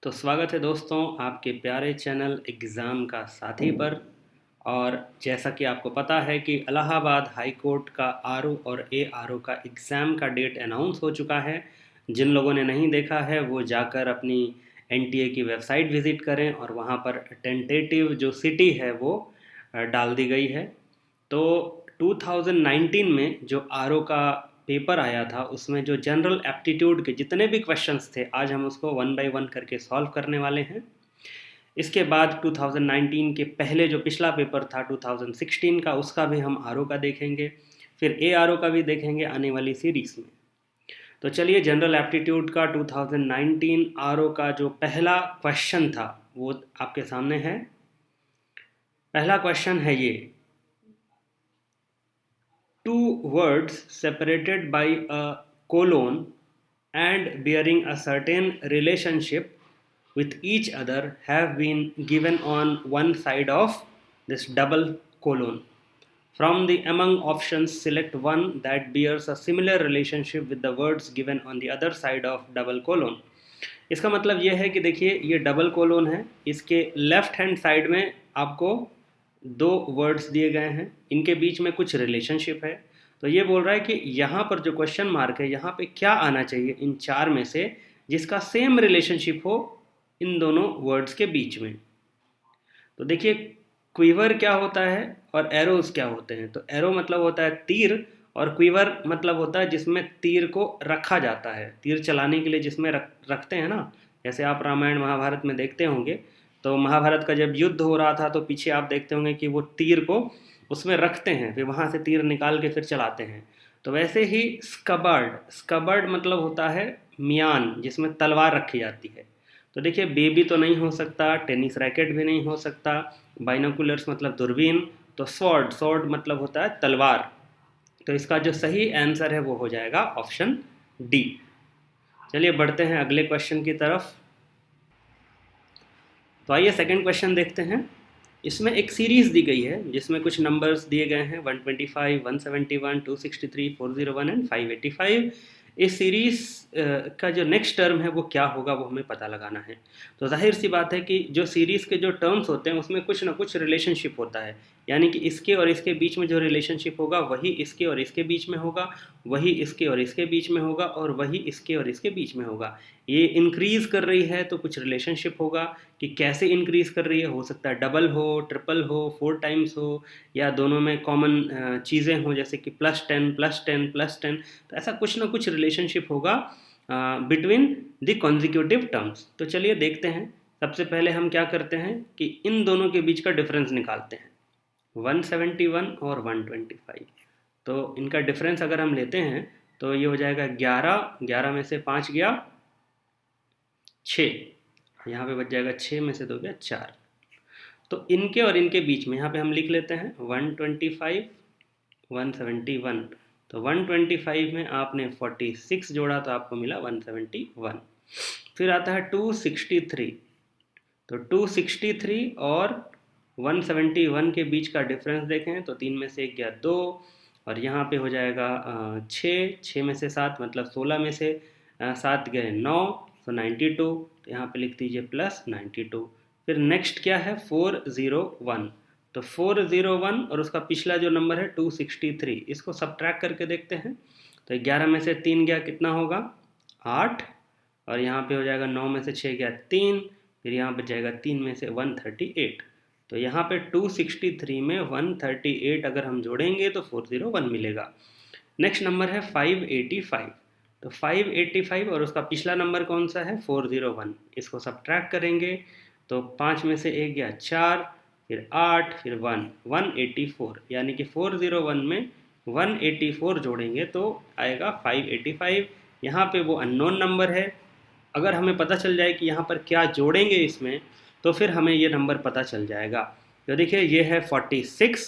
तो स्वागत है दोस्तों आपके प्यारे चैनल एग्ज़ाम का साथी पर। और जैसा कि आपको पता है कि इलाहाबाद हाई कोर्ट का आरओ और एआरओ का एग्ज़ाम का डेट अनाउंस हो चुका है। जिन लोगों ने नहीं देखा है वो जाकर अपनी एनटीए की वेबसाइट विज़िट करें और वहाँ पर टेंटेटिव जो सिटी है वो डाल दी गई है। तो 2019 में जो आरओ का पेपर आया था उसमें जो जनरल एप्टीट्यूड के जितने भी क्वेश्चंस थे आज हम उसको वन बाय वन करके सॉल्व करने वाले हैं। इसके बाद 2019 के पहले जो पिछला पेपर था 2016 का उसका भी हम आरओ का देखेंगे, फिर एआरओ का भी देखेंगे आने वाली सीरीज में। तो चलिए जनरल एप्टीट्यूड का 2019 आरओ का जो पहला क्वेश्चन था वो आपके सामने है। पहला क्वेश्चन है ये: two words separated by a colon and bearing a certain relationship with each other have been given on one side of this double colon. From the among options, select one that bears a similar relationship with the words given on the other side of double colon. इसका मतलब ये है कि देखिए ये double colon है, इसके left hand side में आपको दो वर्ड्स दिए गए हैं, इनके बीच में कुछ रिलेशनशिप है। तो ये बोल रहा है कि यहाँ पर जो क्वेश्चन मार्क है यहाँ पे क्या आना चाहिए इन चार में से जिसका सेम रिलेशनशिप हो इन दोनों वर्ड्स के बीच में। तो देखिए क्वीवर क्या होता है और एरोज क्या होते हैं। तो एरो मतलब होता है तीर और क्वीवर मतलब होता है जिसमें तीर को रखा जाता है, तीर चलाने के लिए जिसमें रखते हैं ना। जैसे आप रामायण महाभारत में देखते होंगे तो महाभारत का जब युद्ध हो रहा था तो पीछे आप देखते होंगे कि वो तीर को उसमें रखते हैं, फिर वहाँ से तीर निकाल के फिर चलाते हैं। तो वैसे ही स्कबर्ड, स्कबर्ड मतलब होता है मियान जिसमें तलवार रखी जाती है। तो देखिए बेबी तो नहीं हो सकता, टेनिस रैकेट भी नहीं हो सकता, बाइनोकुलर्स मतलब दूरबीन, तो स्वॉर्ड, स्वॉर्ड मतलब होता है तलवार। तो इसका जो सही आंसर है वो हो जाएगा ऑप्शन डी। चलिए बढ़ते हैं अगले क्वेश्चन की तरफ। तो आइए सेकंड क्वेश्चन देखते हैं। इसमें एक सीरीज दी गई है जिसमें कुछ नंबर्स दिए गए हैं 125, 171, 263, 401 एंड 585। इस सीरीज का जो नेक्स्ट टर्म है वो क्या होगा वो हमें पता लगाना है। तो जाहिर सी बात है कि जो सीरीज़ के जो टर्म्स होते हैं उसमें कुछ ना कुछ रिलेशनशिप होता है, यानी कि इसके और इसके बीच में जो रिलेशनशिप होगा वही इसके और इसके बीच में होगा, वही इसके और इसके बीच में होगा और वही इसके और इसके बीच में होगा। ये इंक्रीज़ कर रही है तो कुछ रिलेशनशिप होगा कि कैसे इंक्रीज़ कर रही है, हो सकता है डबल हो, ट्रिपल हो, 4 टाइम्स हो, या दोनों में कॉमन चीज़ें हों जैसे कि +10 +10 +10। तो ऐसा कुछ ना कुछ रिलेशनशिप होगा बिटवीन द कॉन्जिक्यूटिव टर्म्स। तो चलिए देखते हैं। सबसे पहले हम क्या करते हैं कि इन दोनों के बीच का डिफरेंस निकालते हैं, 171 और 125। तो इनका डिफरेंस अगर हम लेते हैं तो ये हो जाएगा 11, 11 में से 5 गया 6, यहाँ पे बच जाएगा 6 में से 2 गया 4। तो इनके और इनके बीच में यहाँ पे हम लिख लेते हैं 125, 171। तो 125 में आपने 46 जोड़ा तो आपको मिला 171। फिर आता है 263। तो 263 और 171 के बीच का डिफरेंस देखें तो 3 में से 1 गया 2, और यहाँ पे हो जाएगा 6, 6 में से 7 मतलब 16 में से 7 गए 9, तो 92। तो यहाँ पे लिख दीजिए +92। फिर नेक्स्ट क्या है 401। तो 401 और उसका पिछला जो नंबर है 263, इसको सब्ट्रैक्ट करके देखते हैं। तो 11 में से 3 गया कितना होगा 8, और यहाँ पे हो जाएगा 9 में से 6 गया 3, फिर यहाँ बच जाएगा 3 में से 138। तो यहाँ पे 263 में 138 अगर हम जोड़ेंगे तो 401 मिलेगा। नेक्स्ट नंबर है 585। तो 585 और उसका पिछला नंबर कौन सा है 401, इसको सब्ट्रैक्ट करेंगे तो 5 में से 1 गया 4, फिर 8, फिर 1, 184, यानी कि 401 में 184 जोड़ेंगे तो आएगा 585। यहाँ पे वो अननोन नंबर है, अगर हमें पता चल जाए कि यहाँ पर क्या जोड़ेंगे इसमें तो फिर हमें ये नंबर पता चल जाएगा। तो देखिए ये है 46,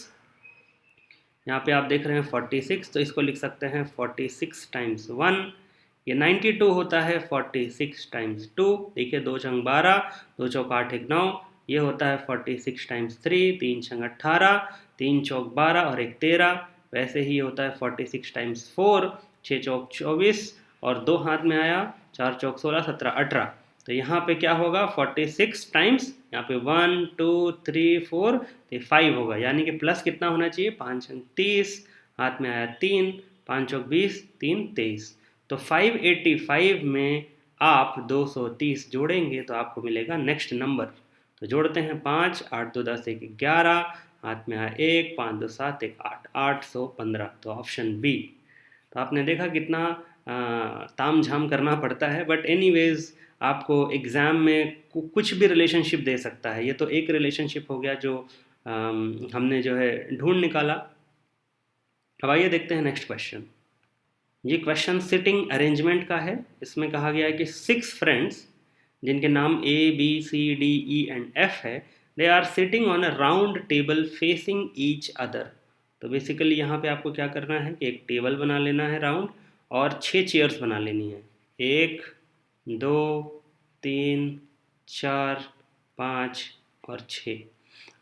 यहाँ पे आप देख रहे हैं 46, तो इसको लिख सकते हैं 46 टाइम्स 1। ये 92 होता है 46 टाइम्स 2। देखिए 2 छंग 12, 2 चौक 8 1 9। ये होता है 46 टाइम्स 3, 3 छंग 18, 3 चौक 12 और 1 13। वैसे ही होता है 46 टाइम्स 4, 6 चौक 24 और 2 हाथ में आया, 4 चौक 16, 17 18। तो यहाँ पे क्या होगा 46 टाइम्स, यहाँ पे 1 2 3 4 तो 5 होगा, यानी कि प्लस कितना होना चाहिए 5 अंक 30, हाथ में आया 3, 5 चौक 20, 3 23। तो 585 में आप 230 जोड़ेंगे तो आपको मिलेगा नेक्स्ट नंबर। तो जोड़ते हैं 5, 8 2 10 1 11, हाथ में आया 1, 5 2 7 1 8, 815। तो ऑप्शन बी। तो आपने देखा कितना ताम झाम करना पड़ता है, बट एनीवेज आपको एग्ज़ाम में कुछ भी रिलेशनशिप दे सकता है। ये तो एक रिलेशनशिप हो गया जो हमने जो है ढूंढ निकाला। अब आइए देखते हैं नेक्स्ट क्वेश्चन। ये क्वेश्चन सिटिंग अरेंजमेंट का है। इसमें कहा गया है कि 6 फ्रेंड्स जिनके नाम A B C D E and F है, they are sitting on a round table facing each other. तो बेसिकली यहाँ पे आपको क्या करना है कि एक टेबल बना लेना है राउंड, और 6 चेयर्स बना लेनी है, 1 2 3 4 5 और 6।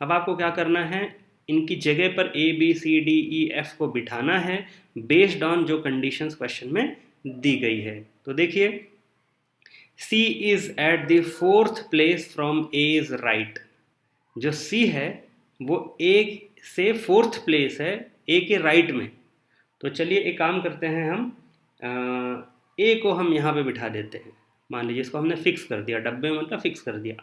अब आपको क्या करना है, इनकी जगह पर A B C D E F को बिठाना है बेस्ड ऑन जो कंडीशंस क्वेश्चन में दी गई है। तो देखिए, C is at the 4th place from A is right. जो C है वो A से 4th प्लेस है A के राइट में। तो चलिए एक काम करते हैं, हम A को हम यहाँ पे बिठा देते हैं। मान लीजिए इसको हमने फिक्स कर दिया डब्बे में, मतलब फिक्स कर दिया।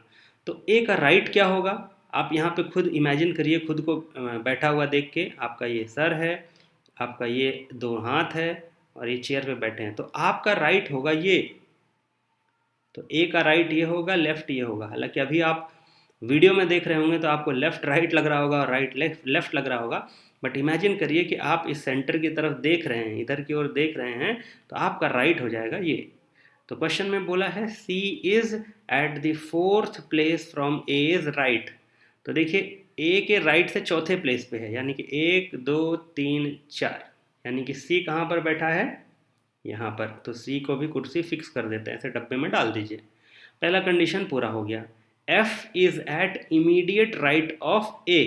तो A का राइट क्या होगा, आप यहाँ पे खुद इमेजिन करिए, खुद को बैठा हुआ देख के। आपका ये सर है, आपका ये 2 हाथ है, और ये चेयर पे बैठे हैं। तो आपका राइट होगा ये। तो ए का राइट ये होगा, लेफ्ट ये होगा। हालांकि अभी आप वीडियो में देख रहे होंगे तो आपको लेफ्ट राइट लग रहा होगा और राइट लेफ्ट लग रहा होगा, बट इमेजिन करिए कि आप इस सेंटर की तरफ देख रहे हैं, इधर की ओर देख रहे हैं, तो आपका राइट हो जाएगा ये। तो क्वेश्चन में बोला है C is at the 4th place from A is right. तो देखिए ए के राइट से चौथे प्लेस पे है, यानी कि 1 2 3 4, यानी कि सी कहाँ पर बैठा है, यहाँ पर। तो सी को भी कुर्सी फिक्स कर देते हैं, ऐसे डब्बे में डाल दीजिए। पहला कंडीशन पूरा हो गया। F is at immediate right of A.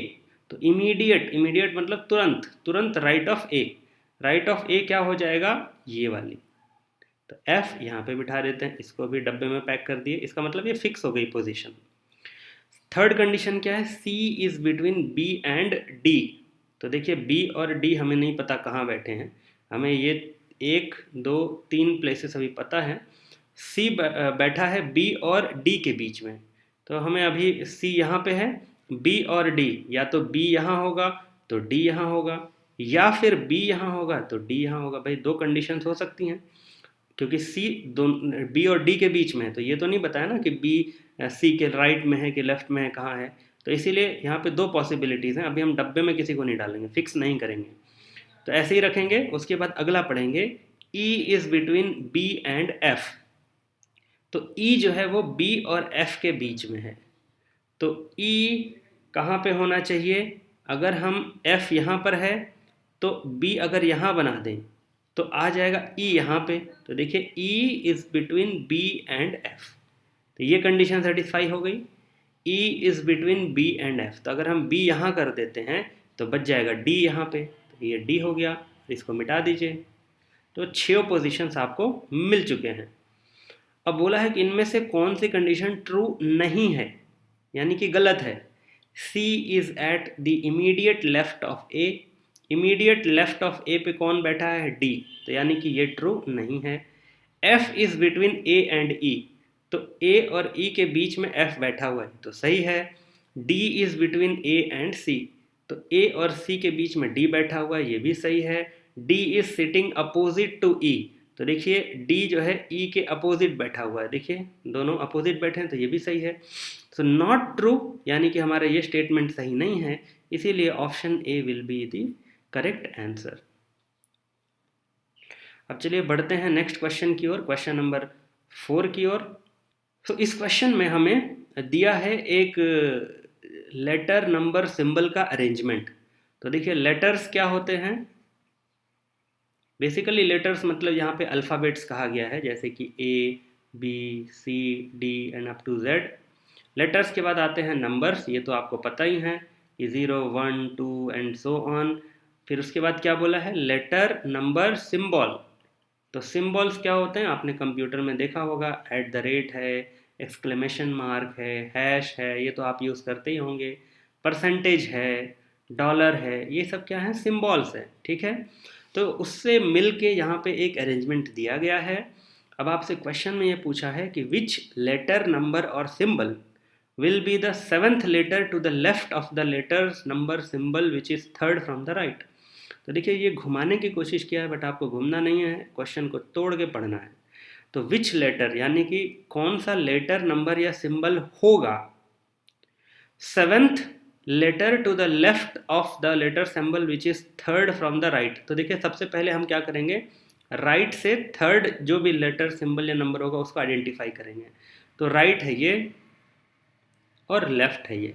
तो इमीडिएट मतलब तुरंत, तुरंत right of A. Right of A क्या हो जाएगा, ये वाली। तो एफ यहाँ पे बिठा देते हैं, इसको भी डब्बे में पैक कर दिए। इसका मतलब ये फिक्स हो गई पोजीशन। थर्ड कंडीशन क्या है, C is between B and D. तो देखिए बी और डी हमें नहीं पता कहाँ बैठे हैं, हमें ये 1 2 3 प्लेसेस अभी पता है। सी बैठा है बी और डी के बीच में। तो हमें अभी सी यहाँ पे है, बी और डी, या तो बी यहाँ होगा तो डी यहाँ होगा, या फिर बी यहाँ होगा तो डी यहाँ होगा। भाई दो कंडीशंस हो सकती हैं, क्योंकि सी दोनों बी और डी के बीच में है। तो ये तो नहीं बताया ना कि बी सी के राइट में है कि लेफ्ट में है, कहाँ है। तो इसीलिए यहाँ पे दो पॉसिबिलिटीज़ हैं। अभी हम डब्बे में किसी को नहीं डालेंगे, फिक्स नहीं करेंगे, तो ऐसे ही रखेंगे। उसके बाद अगला पढ़ेंगे, E is between B and F। तो E जो है वो B और F के बीच में है। तो E कहाँ पे होना चाहिए, अगर हम F यहाँ पर है तो B अगर यहाँ बना दें तो आ जाएगा E यहाँ पे। तो देखिए E is between B and F। तो ये कंडीशन सेटिस्फाई हो गई। E is between B and F। तो अगर हम B यहाँ कर देते हैं तो बच जाएगा D यहाँ पे। तो ये D हो गया, इसको मिटा दीजिए। तो 6 पोजीशंस आपको मिल चुके हैं। अब बोला है कि इनमें से कौन सी कंडीशन ट्रू नहीं है, यानी कि गलत है। C is at the immediate left of A। Immediate left of A पे कौन बैठा है, D। तो यानी कि ये ट्रू नहीं है। F is between A and E। तो A और E के बीच में F बैठा हुआ है, तो सही है। D is between A and C। तो A और C के बीच में D बैठा हुआ है, ये भी सही है। D is sitting opposite to E। तो देखिए D जो है E के अपोजिट बैठा हुआ है, देखिए दोनों अपोजिट बैठे हैं, तो ये भी सही है। सो नॉट ट्रू, यानी कि हमारा ये स्टेटमेंट सही नहीं है, इसीलिए option A will be the correct answer. अब चलिए बढ़ते हैं नेक्स्ट क्वेश्चन की ओर, क्वेश्चन नंबर 4 की ओर। तो इस क्वेश्चन में हमें दिया है एक लेटर नंबर सिंबल का अरेंजमेंट। तो देखिए लेटर्स क्या होते हैं, बेसिकली लेटर्स मतलब यहाँ पे अल्फ़ाबेट्स कहा गया है, जैसे कि A B C D and up to Z। Letters के बाद आते हैं नंबर्स, ये तो आपको पता ही है कि 0 1 2 एंड सो ऑन। फिर उसके बाद क्या बोला है, लेटर नंबर सिंबल। तो सिंबल्स क्या होते हैं, आपने कंप्यूटर में देखा होगा, @ है, एक्सक्लेमेशन मार्क है, हैश है, ये तो आप यूज़ करते ही होंगे, परसेंटेज है, डॉलर है, ये सब क्या है, सिंबल्स है, ठीक है। तो उससे मिल के यहाँ पे एक अरेंजमेंट दिया गया है। अब आपसे क्वेश्चन में ये पूछा है कि विच लेटर, नंबर और symbol will be the seventh letter to the left of the letters number symbol which is third from the right। तो देखिए ये घुमाने की कोशिश किया है, बट आपको घूमना नहीं है, क्वेश्चन को तोड़ के पढ़ना है। तो विच लेटर यानी कि कौन सा लेटर, नंबर या सिंबल होगा seventh letter to the left of the letter symbol which is third from the right. तो देखिए सबसे पहले हम क्या करेंगे, राइट से थर्ड जो भी लेटर, सिंबल या नंबर होगा उसको आइडेंटिफाई करेंगे। तो राइट है ये और लेफ्ट है ये।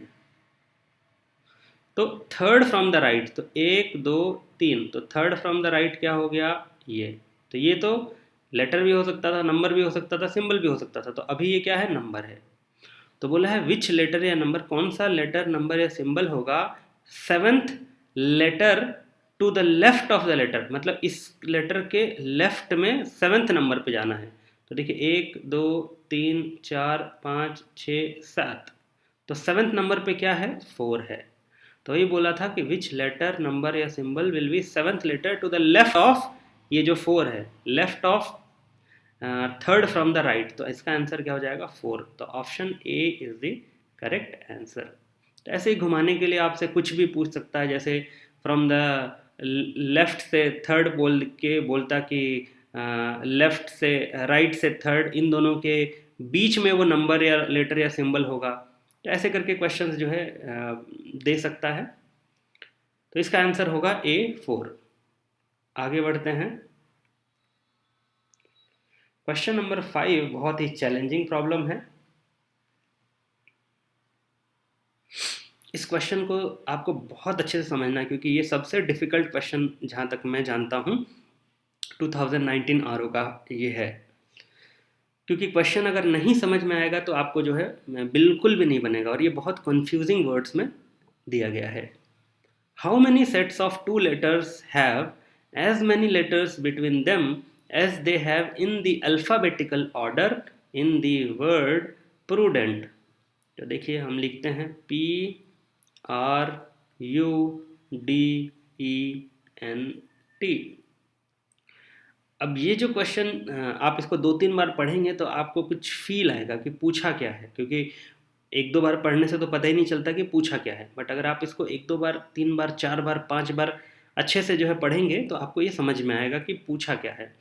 तो थर्ड फ्रॉम द राइट, तो 1 2 3, तो थर्ड फ्रॉम द राइट क्या हो गया, ये। तो ये तो लेटर भी हो सकता था, नंबर भी हो सकता था, सिंबल भी हो सकता था। तो अभी ये क्या है, नंबर है। तो बोला है विच लेटर या नंबर, कौन सा लेटर, नंबर या सिंबल होगा seventh letter to the left of the letter, मतलब इस लेटर के लेफ्ट में सेवेंथ नंबर पे जाना है। तो देखिए 1 2 3 4 5 6 7, तो सेवेंथ नंबर पे क्या है, 4 है। तो वही बोला था कि विच लेटर, नंबर या symbol will be seventh letter to the left of, ये जो 4 है, left of third from the right. तो इसका आंसर क्या हो जाएगा, 4। तो option A is the correct answer. तो ऐसे ही घुमाने के लिए आपसे कुछ भी पूछ सकता है, जैसे फ्रॉम द लेफ्ट से थर्ड बोल के बोलता कि लेफ्ट से राइट से थर्ड, इन दोनों के बीच में वो नंबर या लेटर या सिंबल होगा। तो ऐसे करके क्वेश्चंस जो है दे सकता है। तो इसका आंसर होगा ए 4। आगे बढ़ते हैं। क्वेश्चन नंबर 5 बहुत ही चैलेंजिंग प्रॉब्लम है। इस क्वेश्चन को आपको बहुत अच्छे से समझना है, क्योंकि ये सबसे डिफिकल्ट क्वेश्चन जहाँ तक मैं जानता हूँ 2019 आरओ का ये है। क्योंकि क्वेश्चन अगर नहीं समझ में आएगा तो आपको जो है बिल्कुल भी नहीं बनेगा, और ये बहुत कंफ्यूजिंग वर्ड्स में दिया गया है। How many sets of 2 letters have as many letters between them as they have in the alphabetical order in the word prudent. तो देखिए हम लिखते हैं PRUDENT। अब ये जो क्वेश्चन आप इसको 2-3 बार पढ़ेंगे तो आपको कुछ फील आएगा कि पूछा क्या है, क्योंकि 1-2 बार पढ़ने से तो पता ही नहीं चलता कि पूछा क्या है। बट अगर आप इसको 1-2 बार, 3 बार, 4 बार, 5 बार अच्छे से जो है पढ़ेंगे तो आपको ये समझ में आएगा कि पूछा क्या है।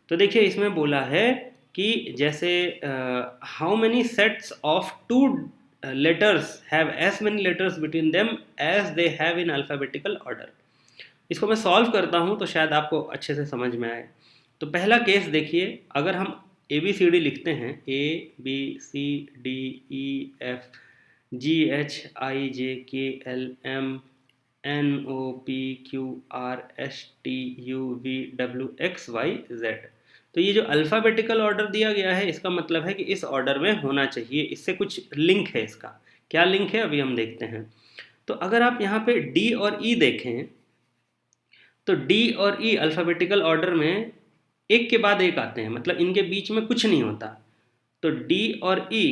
तो देखिए इसमें बोला है कि जैसे how many sets of 2 letters have as many letters between them as they have in alphabetical order. इसको मैं सॉल्व करता हूँ तो शायद आपको अच्छे से समझ में आए। तो पहला केस देखिए, अगर हम ABCD लिखते हैं ABCDEFGHIJKLMNOPQRSTUVWXYZ, तो ये जो अल्फ़ाबेटिकल ऑर्डर दिया गया है इसका मतलब है कि इस ऑर्डर में होना चाहिए, इससे कुछ लिंक है। इसका क्या लिंक है अभी हम देखते हैं। तो अगर आप यहाँ पे D और E देखें तो D और E अल्फ़ाबेटिकल ऑर्डर में एक के बाद एक आते हैं, मतलब इनके बीच में कुछ नहीं होता। तो D और E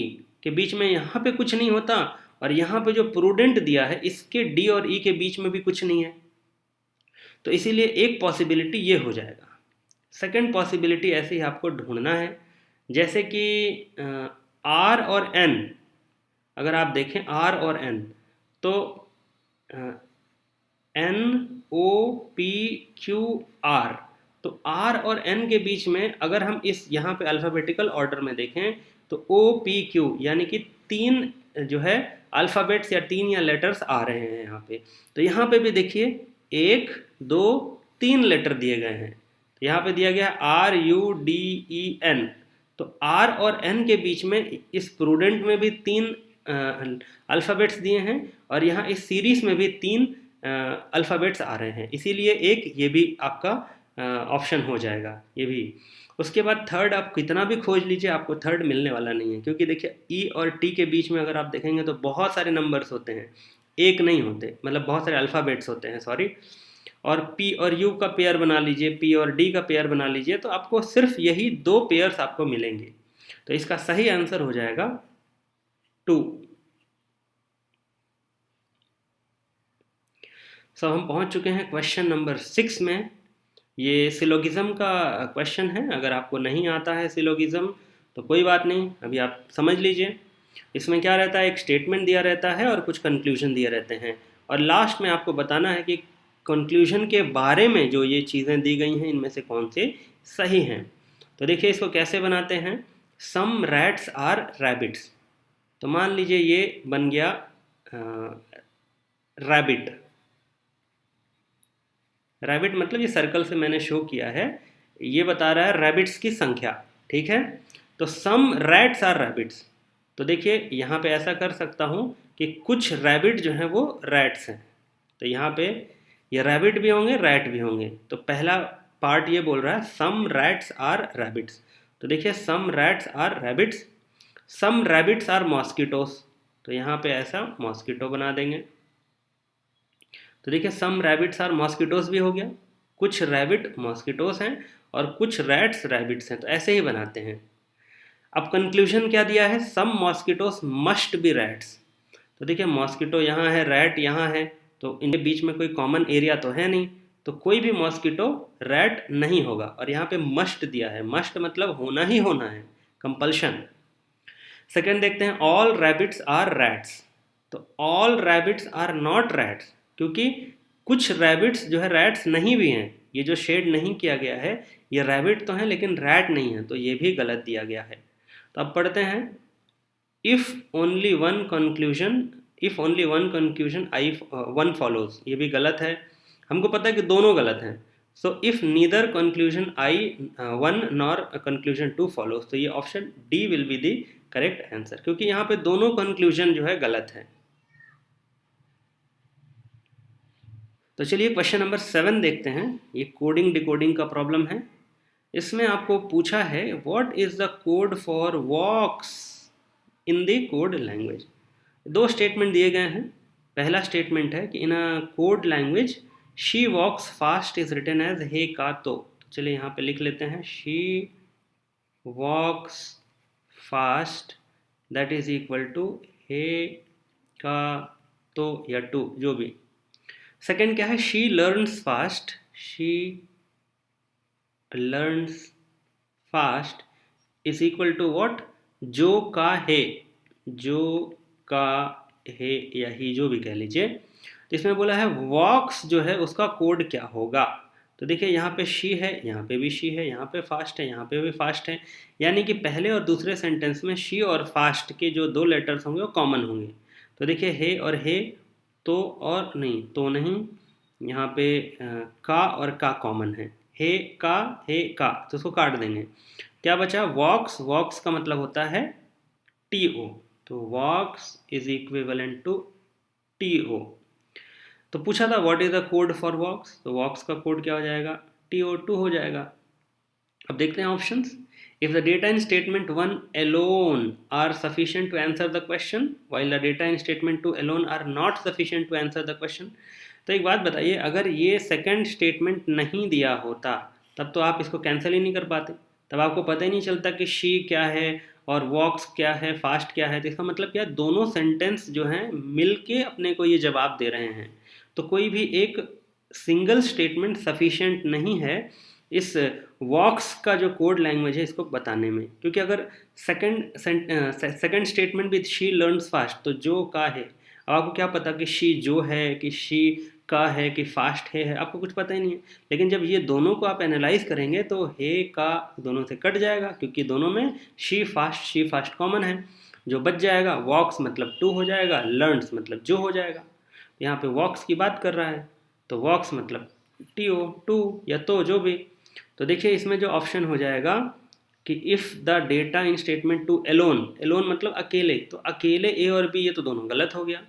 के बीच में यहाँ पे कुछ नहीं होता, और यहाँ पे जो प्रूडेंट दिया है इसके D और E के बीच में भी कुछ नहीं है। तो इसीलिए एक पॉसिबिलिटी ये हो जाएगा। सेकंड पॉसिबिलिटी ऐसे ही आपको ढूंढना है, जैसे कि R और N, अगर आप देखें R और N, तो NOPQR, तो R और N के बीच में अगर हम इस यहाँ पे अल्फ़ाबेटिकल ऑर्डर में देखें तो OPQ यानी कि 3 जो है अल्फ़ाबेट्स या 3 या लेटर्स आ रहे हैं यहाँ पे। तो यहाँ पे भी देखिए 1 2 3 लेटर दिए गए हैं। तो यहाँ पे दिया गया RUDEN, तो R और N के बीच में इस प्रूडेंट में भी 3 अल्फ़ाबेट्स दिए हैं, और यहाँ इस सीरीज़ में भी 3 अल्फ़ाबेट्स आ रहे हैं, इसीलिए एक ये भी आपका ऑप्शन हो जाएगा ये भी। उसके बाद थर्ड आप कितना भी खोज लीजिए आपको थर्ड मिलने वाला नहीं है, क्योंकि देखिए E और T के बीच में अगर आप देखेंगे तो बहुत सारे नंबर्स होते हैं, एक नहीं होते, मतलब बहुत सारे अल्फ़ाबेट्स होते हैं, सॉरी। और P और U का पेयर बना लीजिए, P और D का पेयर बना लीजिए, तो आपको सिर्फ यही 2 पेयर्स आपको मिलेंगे। तो इसका सही आंसर हो जाएगा 2। सब हम पहुंच चुके हैं क्वेश्चन नंबर 6 में। ये सिलोगिज्म का क्वेश्चन है। अगर आपको नहीं आता है सिलोगिज्म तो कोई बात नहीं, अभी आप समझ लीजिए। इसमें क्या रहता है, एक स्टेटमेंट दिया रहता है और कुछ कंक्लूजन दिए रहते हैं, और लास्ट में आपको बताना है कि कंक्लूजन के बारे में जो ये चीज़ें दी गई हैं इनमें से कौन से सही हैं। तो देखिए इसको कैसे बनाते हैं। सम रैट्स आर रैबिट्स, तो मान लीजिए ये बन गया रैबिट। रैबिट मतलब ये सर्कल से मैंने शो किया है, ये बता रहा है रैबिट्स की संख्या, ठीक है। तो सम रैट्स आर रैबिट्स, तो देखिए यहाँ पे ऐसा कर सकता हूँ कि कुछ रैबिट जो हैं वो रैट्स हैं, तो यहाँ पे ये रैबिट भी होंगे रैट भी होंगे। तो पहला पार्ट ये बोल रहा है सम रैट्स आर रैबिट्स, तो देखिए some rats are rabbits. Some rabbits are mosquitoes, तो यहाँ पे ऐसा मॉस्किटो बना देंगे। तो देखिए सम रैबिट्स आर मॉस्किटोस भी हो गया, कुछ रैबिट मॉस्किटोस हैं और कुछ रैट्स रैबिट्स हैं, तो ऐसे ही बनाते हैं। अब कंक्लूजन क्या दिया है, सम मॉस्किटोस मस्ट बी रैट्स, तो देखिए मॉस्किटो यहाँ है रैट यहाँ है, तो इनके बीच में कोई कॉमन एरिया तो है नहीं, तो कोई भी मॉस्किटो रैट नहीं होगा। और यहाँ पे मस्ट दिया है, मस्ट मतलब होना ही होना है, कंपल्शन। सेकेंड देखते हैं ऑल रैबिट्स आर रैट्स, तो all rabbits are not rats, क्योंकि कुछ रैबिट्स जो है रैट्स नहीं भी हैं, ये जो शेड नहीं किया गया है ये रैबिट तो हैं लेकिन रैट नहीं है, तो ये भी गलत दिया गया है। तो अब पढ़ते हैं if only one conclusion I one follows, ये भी गलत है, हमको पता है कि दोनों गलत हैं। So if neither conclusion I one nor conclusion two follows, तो ये option D will be the correct answer, क्योंकि यहाँ पे दोनों कंक्लूजन जो है गलत है। तो चलिए क्वेश्चन नंबर 7 देखते हैं। ये कोडिंग डिकोडिंग का प्रॉब्लम है। इसमें आपको पूछा है what is the code for walks in the code language. दो स्टेटमेंट दिए गए हैं। पहला स्टेटमेंट है कि in a code language she walks fast is written as हे का तो। चलिए यहाँ पे लिख लेते हैं she walks fast that is equal to हे का तो या टू जो भी। सेकेंड क्या है, she learns fast, she learns fast is equal to what, जो का है, जो का है या ही जो भी कह लीजिए। तो इसमें बोला है वॉक्स जो है उसका कोड क्या होगा। तो देखिए यहाँ पे शी है, यहाँ पे भी शी है, यहाँ पे फास्ट है, यहाँ पे भी फास्ट है, यानी कि पहले और दूसरे सेंटेंस में शी और फास्ट के जो दो लेटर्स होंगे वो कॉमन होंगे। तो देखिए हे और हे तो और नहीं तो नहीं, यहाँ पे का और का कॉमन है, हे का, तो उसको काट देंगे। क्या बचा, वॉक्स, वॉक्स का मतलब होता है टी ओ, तो walks is equivalent to T O. तो पूछा था what is the code for walks, तो वॉक्स का कोड क्या हो जाएगा, TO2 हो जाएगा। अब देखते हैं options. If the data in statement 1 alone are sufficient to answer the question, while the data in statement 2 alone are not sufficient to answer the question, तो एक बात बताइए, अगर ये सेकंड स्टेटमेंट नहीं दिया होता तब तो आप इसको कैंसिल ही नहीं कर पाते, तब आपको पता ही नहीं चलता कि शी क्या है और वॉक्स क्या है, फास्ट क्या है। तो इसका मतलब क्या है, दोनों सेंटेंस जो हैं मिल के अपने को ये जवाब दे रहे हैं। तो कोई भी एक सिंगल स्टेटमेंट सफिशिएंट नहीं है इस वॉक्स का जो कोड लैंग्वेज है इसको बताने में, क्योंकि अगर सेकंड स्टेटमेंट भी शी लर्न्स फास्ट, तो जो का है, अब आपको क्या पता कि शी जो है कि शी का है कि फास्ट है, आपको कुछ पता ही नहीं है। लेकिन जब ये दोनों को आप एनालाइज करेंगे तो हे का दोनों से कट जाएगा, क्योंकि दोनों में शी फास्ट कॉमन है। जो बच जाएगा वॉक्स मतलब टू हो जाएगा, लर्न्स मतलब जो हो जाएगा। यहाँ पे वॉक्स की बात कर रहा है तो वॉक्स मतलब TO टू या तो जो भी। तो देखिए इसमें जो ऑप्शन हो जाएगा कि if the data in statement 2 alone, alone मतलब अकेले, तो अकेले ए और बी ये तो दोनों गलत हो गया।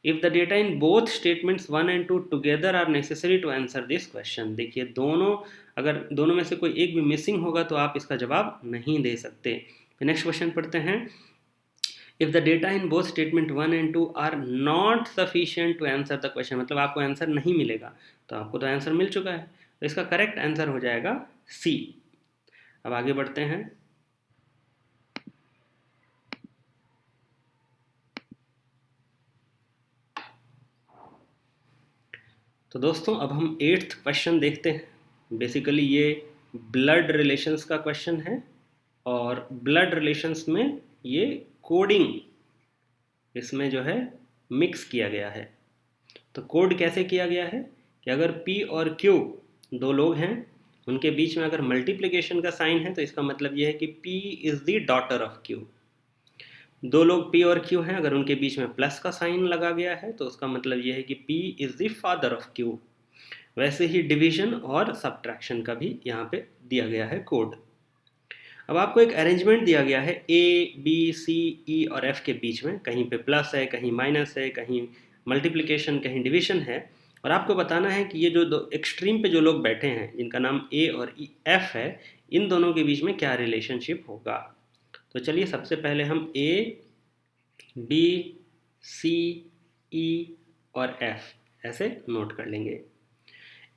If the data in both statements 1 and 2 together are necessary to answer this question, देखिए दोनों, अगर दोनों में से कोई एक भी मिसिंग होगा तो आप इसका जवाब नहीं दे सकते। नेक्स्ट क्वेश्चन पढ़ते हैं। If the data in both statement 1 and 2 are not sufficient to answer the question, मतलब आपको आंसर नहीं मिलेगा, तो आपको तो आंसर मिल चुका है, तो इसका करेक्ट आंसर हो जाएगा सी। अब आगे बढ़ते हैं। तो दोस्तों अब हम 8th क्वेश्चन देखते हैं। बेसिकली ये ब्लड रिलेशंस का क्वेश्चन है और ब्लड रिलेशंस में ये कोडिंग इसमें जो है मिक्स किया गया है। तो कोड कैसे किया गया है कि अगर P और Q दो लोग हैं, उनके बीच में अगर मल्टीप्लिकेशन का साइन है तो इसका मतलब ये है कि P is the daughter of Q। दो लोग P और Q हैं, अगर उनके बीच में प्लस का साइन लगा गया है तो उसका मतलब ये है कि P is the father of Q। वैसे ही डिवीजन और सब्ट्रैक्शन का भी यहाँ पे दिया गया है कोड। अब आपको एक अरेंजमेंट दिया गया है A, B, C, E और F के बीच में, कहीं पे प्लस है, कहीं माइनस है, कहीं मल्टीप्लिकेशन, कहीं डिवीजन है, और आपको बताना है कि ये जो दो एक्सट्रीम पे जो लोग बैठे हैं जिनका नाम A और F है, इन दोनों के बीच में क्या रिलेशनशिप होगा। तो चलिए सबसे पहले हम A, B, C, E और F ऐसे नोट कर लेंगे।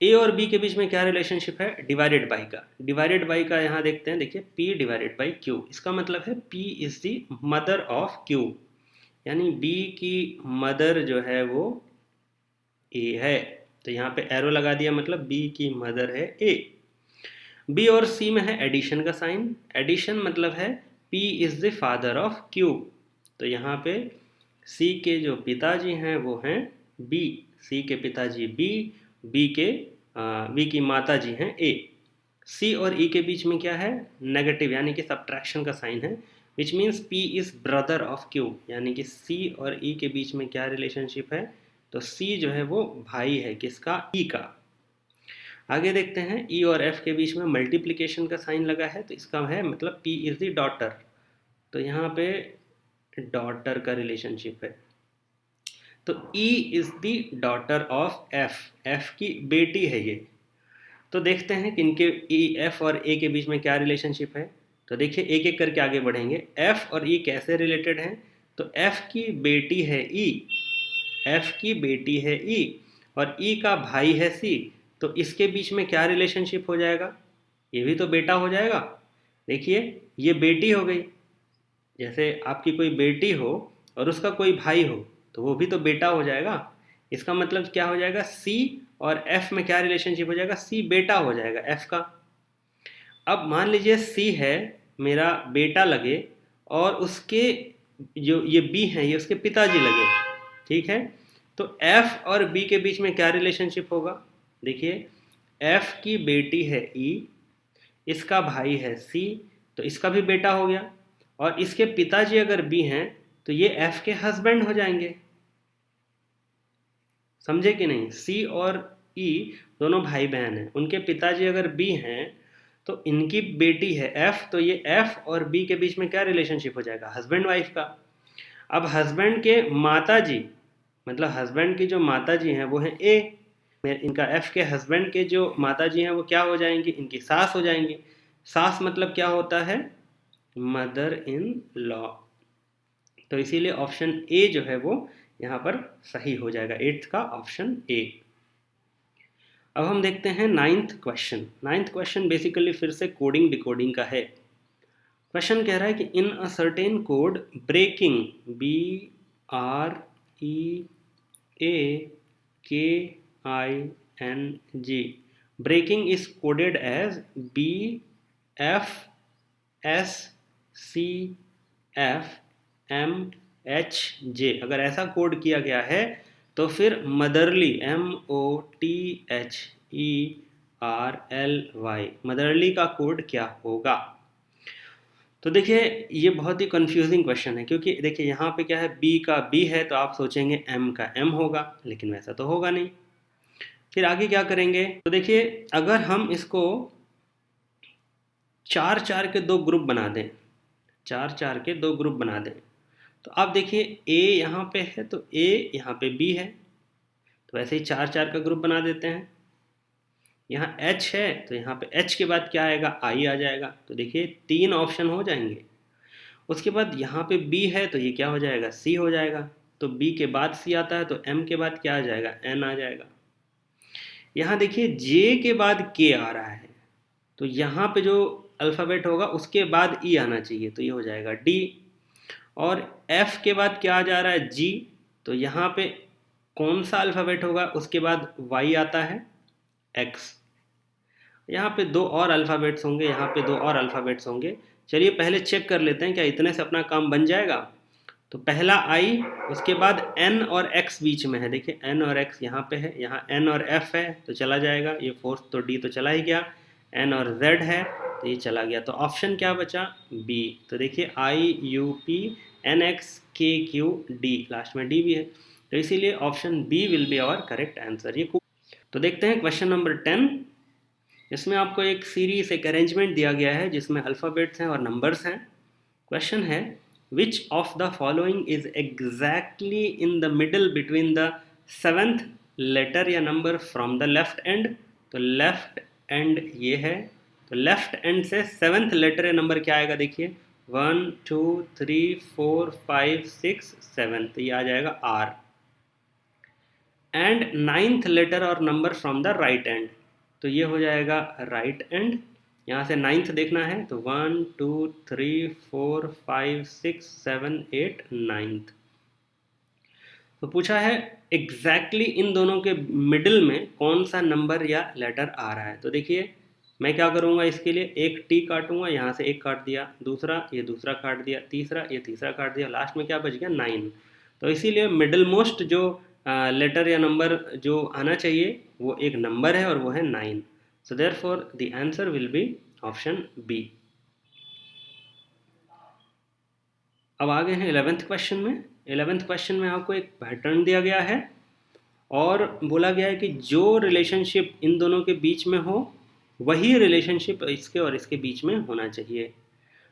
ए और बी के बीच में क्या रिलेशनशिप है, डिवाइडेड बाई का। डिवाइडेड बाई का यहाँ देखते हैं, देखिए P डिवाइडेड बाई Q, इसका मतलब है P is the mother of Q, यानी B की मदर जो है वो A है। तो यहाँ पे एरो लगा दिया, मतलब B की मदर है A। B और C में है एडिशन का साइन। एडिशन मतलब है P is the father of Q। तो यहाँ पे C के जो पिताजी हैं वो हैं B, C के पिताजी B, B की माता जी हैं A। C और E के बीच में क्या है, नेगेटिव, यानी कि सब्ट्रैक्शन का साइन है, which means P is brother of Q, यानी कि C और E के बीच में क्या रिलेशनशिप है, तो C जो है वो भाई है किसका, E का। आगे देखते हैं E और F के बीच में मल्टीप्लिकेशन का साइन लगा है, तो इसका है मतलब P इज द डॉटर। तो यहाँ पे डॉटर का रिलेशनशिप है, तो E is the daughter of F, F की बेटी है ये। तो देखते हैं कि इनके F और A के बीच में क्या रिलेशनशिप है। तो देखिए एक एक करके आगे बढ़ेंगे। F और E कैसे रिलेटेड हैं, तो F की बेटी है E, F की बेटी है E और E का भाई है C। तो इसके बीच में क्या रिलेशनशिप हो जाएगा, ये भी तो बेटा हो जाएगा। देखिए ये बेटी हो गई, जैसे आपकी कोई बेटी हो और उसका कोई भाई हो तो वो भी तो बेटा हो जाएगा। इसका मतलब क्या हो जाएगा, C और F में क्या रिलेशनशिप हो जाएगा, C बेटा हो जाएगा F का। अब मान लीजिए C है मेरा बेटा लगे और उसके जो ये B हैं ये उसके पिताजी लगे, ठीक है। तो F और B के बीच में क्या रिलेशनशिप होगा, देखिए F की बेटी है E, इसका भाई है C, तो इसका भी बेटा हो गया, और इसके पिताजी अगर B हैं तो ये F के हस्बैंड हो जाएंगे। समझे कि नहीं, C और E दोनों भाई बहन हैं, उनके पिताजी अगर B हैं तो इनकी बेटी है F, तो ये F और B के बीच में क्या रिलेशनशिप हो जाएगा, हस्बैंड वाइफ का। अब हस्बैंड के माता जी, मतलब हस्बैंड की जो माता जी हैं वो हैं A, इनका F के हस्बैंड के जो माता जी हैं वो क्या हो जाएंगी, इनकी सास हो जाएंगी। सास मतलब क्या होता है, मदर इन लॉ। तो इसीलिए ऑप्शन ए जो है वो यहाँ पर सही हो जाएगा, 8th का ऑप्शन ए। अब हम देखते हैं 9th question. 9th question basically फिर से कोडिंग डिकोडिंग का है। क्वेश्चन कह रहा है कि in a certain code breaking BREAKING, breaking is coded as BFSCFMHJ। अगर ऐसा कोड किया गया है तो फिर मदरली MOTHERLY, मदरली का कोड क्या होगा। तो देखिए ये बहुत ही कंफ्यूजिंग क्वेश्चन है, क्योंकि देखिए यहाँ पे क्या है, B का B है तो आप सोचेंगे M का M होगा, लेकिन वैसा तो होगा नहीं। फिर आगे क्या करेंगे, तो देखिए अगर हम इसको 4-4 के दो ग्रुप बना दें, 4-4 के दो ग्रुप बना दें, तो आप देखिए A यहाँ पे है तो A यहाँ पे B है, तो वैसे ही 4-4 का ग्रुप बना देते हैं। यहाँ H है तो यहाँ पे H के बाद क्या आएगा, I आ जाएगा। तो देखिए 3 ऑप्शन हो जाएंगे। उसके बाद यहाँ पे B है तो ये क्या हो जाएगा, C हो जाएगा। तो B के बाद C आता है तो M के बाद क्या आ जाएगा, N आ जाएगा। यहाँ देखिए J के बाद K आ रहा है, तो यहाँ पे जो अल्फ़ाबेट होगा उसके बाद E आना चाहिए, तो ये हो जाएगा D। और F के बाद क्या आ जा रहा है, G, तो यहाँ पे कौन सा अल्फ़ाबेट होगा, उसके बाद y आता है x, यहाँ पे दो और अल्फ़ाबेट्स होंगे, यहाँ पे दो और अल्फ़ाबेट्स होंगे। चलिए पहले चेक कर लेते हैं क्या इतने से अपना काम बन जाएगा। तो पहला I, उसके बाद N और X बीच में है, देखिए N और X यहाँ पे है, यहाँ N और F है तो चला जाएगा, ये फोर्थ तो D तो चला ही गया, N और Z है तो ये चला गया। तो ऑप्शन क्या बचा, B। तो देखिए IUPNXKQD, लास्ट में D भी है, तो इसीलिए option B will be our correct answer. ये तो देखते हैं क्वेश्चन नंबर 10। इसमें आपको एक सीरीज, एक अरेंजमेंट दिया गया है जिसमें अल्फ़ाबेट्स हैं और नंबर्स हैं। क्वेश्चन है which of the following is exactly in the middle between the 7th letter या number from the left end. तो लेफ्ट एंड ये है, तो लेफ्ट एंड से 7th लेटर या नंबर क्या आएगा, देखिए 1 2 3 4 5 6 7, तो ये आ जाएगा R। एंड 9th लेटर और number from the right and, तो ये हो जाएगा राइट एंड। यहाँ से 9th देखना है तो 1 2 3 4 5 6 7 8 9th। तो पूछा है एग्जैक्टली इन दोनों के मिडिल में कौन सा नंबर या लेटर आ रहा है। तो देखिए मैं क्या करूँगा, इसके लिए एक टी काटूंगा, यहाँ से एक काट दिया, दूसरा ये दूसरा काट दिया, तीसरा ये तीसरा काट दिया, लास्ट में क्या बच गया 9। तो इसीलिए मिडिल मोस्ट जो लेटर या नंबर जो आना चाहिए वो एक नंबर है और वो है 9। So therefore the answer will be option B. अब आगे हैं 11th क्वेश्चन में। 11th क्वेश्चन में आपको एक पैटर्न दिया गया है और बोला गया है कि जो रिलेशनशिप इन दोनों के बीच में हो वही रिलेशनशिप इसके और इसके बीच में होना चाहिए।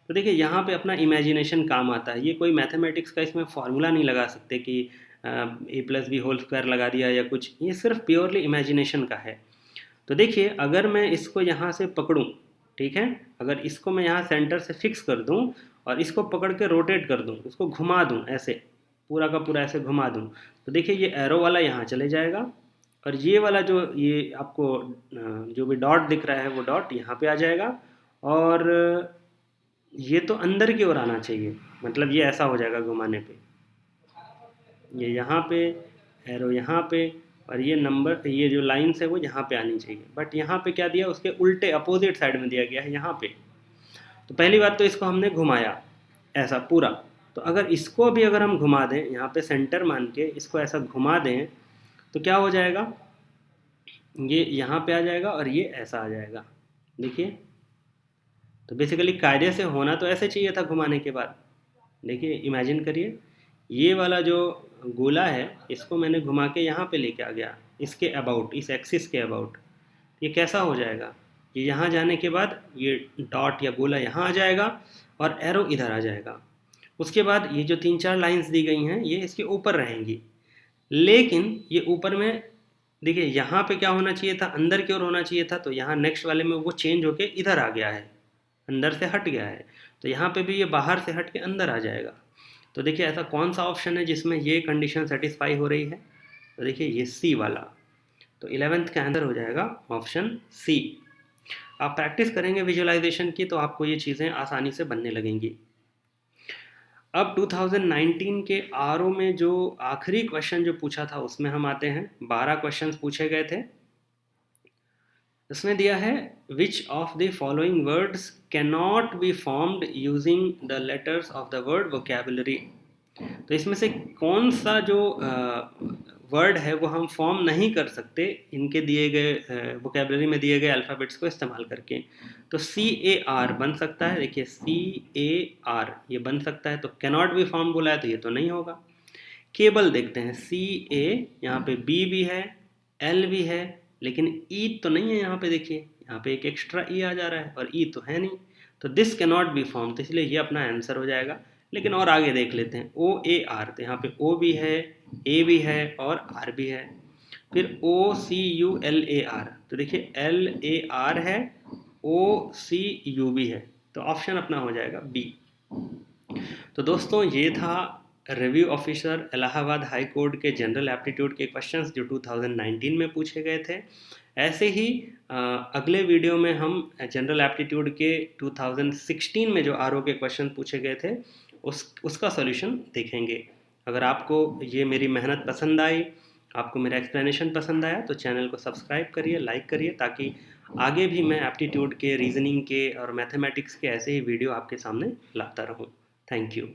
तो देखिए यहाँ पे अपना इमेजिनेशन काम आता है, ये कोई मैथमेटिक्स का इसमें फॉर्मूला नहीं लगा सकते कि a+b² लगा दिया या कुछ, ये सिर्फ प्योरली इमेजिनेशन का है। तो देखिए अगर मैं इसको यहाँ से पकड़ूँ, ठीक है, अगर इसको मैं यहाँ सेंटर से फिक्स कर दूँ और इसको पकड़ के रोटेट कर दूँ, इसको घुमा दूँ, ऐसे पूरा का पूरा ऐसे घुमा दूँ, तो देखिए ये एरो वाला यहाँ चले जाएगा और ये वाला जो ये आपको जो भी डॉट दिख रहा है वो डॉट यहाँ पे आ जाएगा और ये तो अंदर की ओर आना चाहिए, मतलब ये ऐसा हो जाएगा घुमाने पे, ये यहाँ पे एरो यहाँ पे और ये नंबर, ये जो लाइन्स है वो यहाँ पे आनी चाहिए, बट यहाँ पे क्या दिया, उसके उल्टे अपोजिट साइड में दिया गया है यहाँ पे। तो पहली बात तो इसको हमने घुमाया ऐसा पूरा, तो अगर इसको भी अगर हम घुमा दें यहाँ पे सेंटर मान के इसको ऐसा घुमा दें तो क्या हो जाएगा, ये यहाँ पे आ जाएगा और ये ऐसा आ जाएगा, देखिए। तो बेसिकली कायदे से होना तो ऐसे चाहिए था घुमाने के बाद। देखिए इमेजिन करिए ये वाला जो गोला है इसको मैंने घुमा के यहाँ पे लेके आ गया, इसके अबाउट, इस एक्सिस के अबाउट, ये कैसा हो जाएगा, ये यहाँ जाने के बाद ये डॉट या गोला यहाँ आ जाएगा और एरो इधर आ जाएगा। उसके बाद ये जो 3-4 लाइंस दी गई हैं ये इसके ऊपर रहेंगी, लेकिन ये ऊपर में देखिए यहाँ पे क्या होना चाहिए था, अंदर की ओर होना चाहिए था, तो यहाँ नेक्स्ट वाले में वो चेंज होके इधर आ गया है, अंदर से हट गया है, तो यहाँ पे भी ये बाहर से हट के अंदर आ जाएगा। तो देखिए ऐसा कौन सा ऑप्शन है जिसमें ये कंडीशन सेटिस्फाई हो रही है, तो देखिए ये सी वाला। तो 11th का आंसर हो जाएगा ऑप्शन सी। आप प्रैक्टिस करेंगे विजुअलाइजेशन की तो आपको ये चीज़ें आसानी से बनने लगेंगी। अब 2019 के आरओ में जो आखिरी क्वेश्चन जो पूछा था उसमें हम आते हैं। 12 क्वेश्चंस पूछे गए थे। इसमें दिया है which of the following words can not be formed using the letters of the word vocabulary. तो इसमें से कौन सा जो वर्ड है वो हम फॉर्म नहीं कर सकते इनके दिए गए वोकेबलरी में दिए गए अल्फ़ाबेट्स को इस्तेमाल करके। तो CAR बन सकता है, देखिए CAR ये बन सकता है, तो कैनॉट बी फॉर्म बोला है तो ये तो नहीं होगा। केबल देखते हैं, CA, यहाँ पे B भी है, L भी है, लेकिन E तो नहीं है यहाँ पे, देखिए यहाँ पे एक एक्स्ट्रा E आ जा रहा है और E तो है नहीं, तो दिस कैनॉट बी फॉर्म, तो इसलिए ये अपना आंसर हो जाएगा। लेकिन और आगे देख लेते हैं, OAR, तो यहाँ पे O भी है, A भी है और R भी है। फिर OCULAR, तो देखिए LAR है, OCU भी है, तो ऑप्शन अपना हो जाएगा B। तो दोस्तों ये था review officer Allahabad high court के जनरल एप्टीट्यूड के क्वेश्चंस जो 2019 में पूछे गए थे। ऐसे ही अगले वीडियो में हम जनरल एप्टीट्यूड के 2016 में जो आरओ के क्वेश्चन पूछे गए थे उसका सॉल्यूशन देखेंगे। अगर आपको ये मेरी मेहनत पसंद आई, आपको मेरा एक्सप्लेनेशन पसंद आया तो चैनल को सब्सक्राइब करिए, लाइक करिए, ताकि आगे भी मैं एप्टीट्यूड के, रीजनिंग के और मैथमेटिक्स के ऐसे ही वीडियो आपके सामने लाता रहूँ। Thank you.